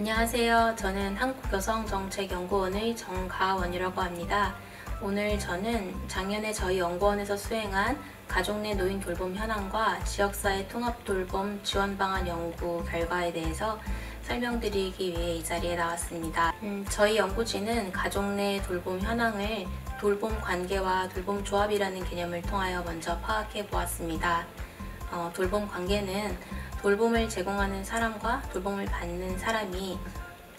안녕하세요. 저는 한국여성정책연구원의 정가원이라고 합니다. 오늘 저는 작년에 저희 연구원에서 수행한 가족 내 노인 돌봄 현황과 지역사회 통합 돌봄 지원 방안 연구 결과에 대해서 설명드리기 위해 이 자리에 나왔습니다. 저희 연구진은 가족 내 돌봄 현황을 돌봄 관계와 돌봄 조합이라는 개념을 통하여 먼저 파악해 보았습니다. 돌봄 관계는 돌봄을 제공하는 사람과 돌봄을 받는 사람이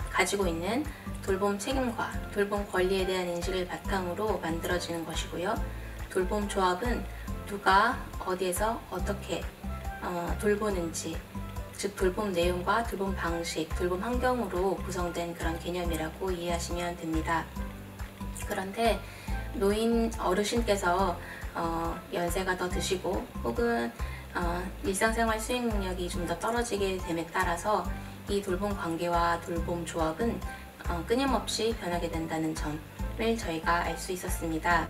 가지고 있는 돌봄 책임과 돌봄 권리에 대한 인식을 바탕으로 만들어지는 것이고요. 돌봄 조합은 누가 어디에서 어떻게 돌보는지, 즉 돌봄 내용과 돌봄 방식, 돌봄 환경으로 구성된 그런 개념이라고 이해하시면 됩니다. 그런데 노인 어르신께서 연세가 더 드시고 혹은 일상생활 수행 능력이 좀 더 떨어지게 됨에 따라서 이 돌봄 관계와 돌봄 조합은 끊임없이 변하게 된다는 점을 저희가 알 수 있었습니다.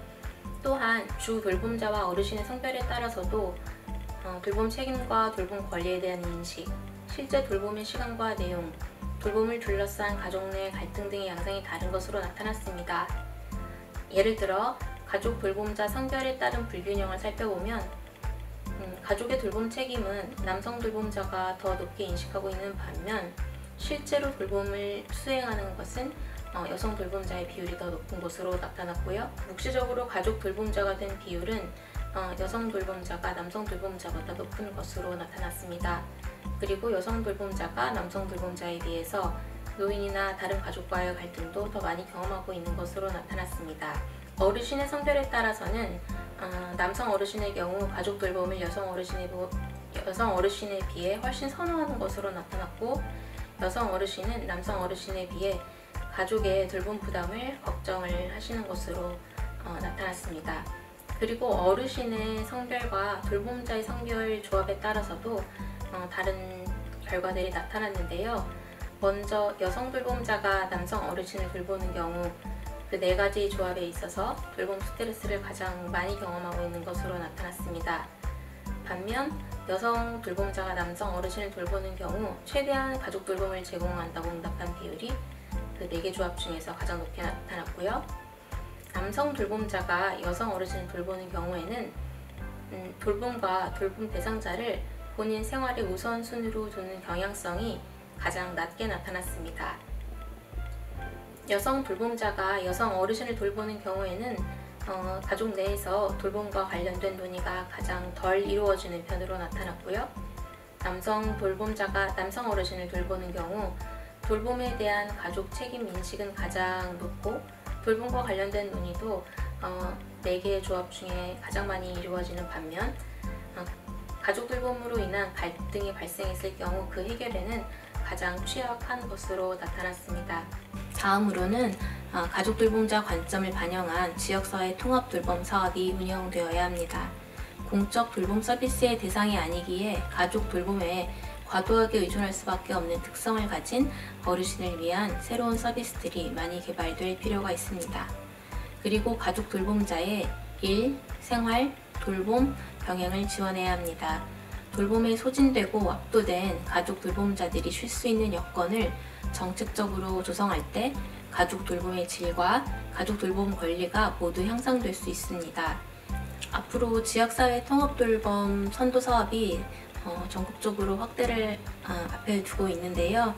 또한 주 돌봄자와 어르신의 성별에 따라서도 돌봄 책임과 돌봄 권리에 대한 인식, 실제 돌봄의 시간과 내용, 돌봄을 둘러싼 가족 내 갈등 등의 양상이 다른 것으로 나타났습니다. 예를 들어 가족 돌봄자 성별에 따른 불균형을 살펴보면 가족의 돌봄 책임은 남성 돌봄자가 더 높게 인식하고 있는 반면 실제로 돌봄을 수행하는 것은 여성 돌봄자의 비율이 더 높은 것으로 나타났고요. 묵시적으로 가족 돌봄자가 된 비율은 여성 돌봄자가 남성 돌봄자보다 높은 것으로 나타났습니다. 그리고 여성 돌봄자가 남성 돌봄자에 비해서 노인이나 다른 가족과의 갈등도 더 많이 경험하고 있는 것으로 나타났습니다. 어르신의 성별에 따라서는 남성 어르신의 경우 가족 돌봄을 여성 어르신에 비해 훨씬 선호하는 것으로 나타났고, 여성 어르신은 남성 어르신에 비해 가족의 돌봄 부담을 걱정을 하시는 것으로 나타났습니다. 그리고 어르신의 성별과 돌봄자의 성별 조합에 따라서도 다른 결과들이 나타났는데요. 먼저 여성 돌봄자가 남성 어르신을 돌보는 경우 그 네 가지 조합에 있어서 돌봄 스트레스를 가장 많이 경험하고 있는 것으로 나타났습니다. 반면 여성 돌봄자가 남성 어르신을 돌보는 경우 최대한 가족 돌봄을 제공한다고 응답한 비율이 그 네 개 조합 중에서 가장 높게 나타났고요. 남성 돌봄자가 여성 어르신을 돌보는 경우에는 돌봄과 돌봄 대상자를 본인 생활의 우선순위로 두는 경향성이 가장 낮게 나타났습니다. 여성 돌봄자가 여성 어르신을 돌보는 경우에는 가족 내에서 돌봄과 관련된 논의가 가장 덜 이루어지는 편으로 나타났고요. 남성 돌봄자가 남성 어르신을 돌보는 경우 돌봄에 대한 가족 책임 인식은 가장 높고 돌봄과 관련된 논의도 4개의 조합 중에 가장 많이 이루어지는 반면 가족 돌봄으로 인한 갈등이 발생했을 경우 그 해결에는 가장 취약한 것으로 나타났습니다. 다음으로는 가족 돌봄자 관점을 반영한 지역사회 통합 돌봄 사업이 운영되어야 합니다. 공적 돌봄 서비스의 대상이 아니기에 가족 돌봄에 과도하게 의존할 수밖에 없는 특성을 가진 어르신을 위한 새로운 서비스들이 많이 개발될 필요가 있습니다. 그리고 가족 돌봄자의 일, 생활, 돌봄 병행을 지원해야 합니다. 돌봄에 소진되고 압도된 가족 돌봄자들이 쉴 수 있는 여건을 정책적으로 조성할 때 가족 돌봄의 질과 가족 돌봄 권리가 모두 향상될 수 있습니다. 앞으로 지역사회 통합돌봄 선도 사업이 전국적으로 확대를 앞에 두고 있는데요.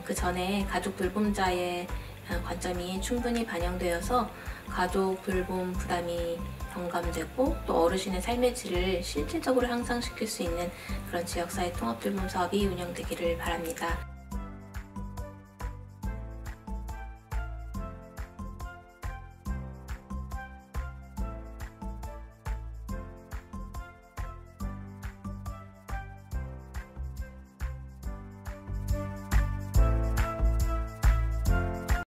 그 전에 가족 돌봄자의 관점이 충분히 반영되어서 가족 돌봄 부담이 경감되고 또 어르신의 삶의 질을 실질적으로 향상시킬 수 있는 그런 지역사회 통합돌봄 사업이 운영되기를 바랍니다.